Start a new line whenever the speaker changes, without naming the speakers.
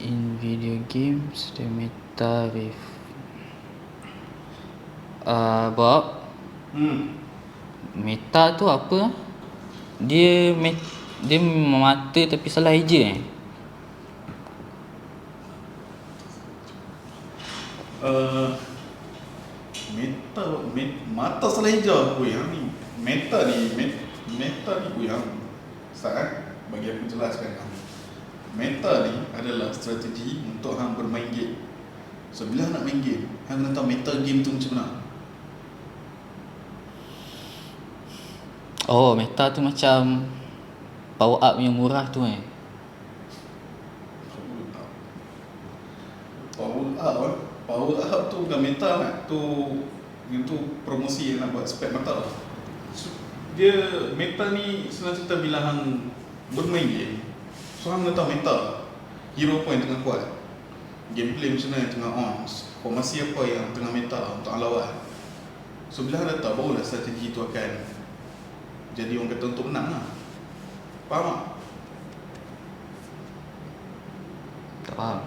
In video games, the meta with Bob, meta tu apa? Dia mata tapi salah eja
mata salah hijau aku yang ni. Meta ni aku yang bagi aku jelaskan. Meta ni adalah strategi untuk hang bermain game. So bila hang nak main game, hang kena tahu meta game tu macam mana.
Oh, meta tu macam power up yang murah tu
Power up tu bukan meta kan. Itu promosi yang nak buat spek mata. So, dia meta ni senang cerita bila hang bermain game. So hang kena tahu meta. Hero point tengah kuat. Gameplay macam mana yang tengah on. Formasi apa yang tengah meta untuk hang lawan. So bila hang dah tahu, barulah strategi tu akan jadi orang kata untuk menang lah. Faham tak?
Tak faham.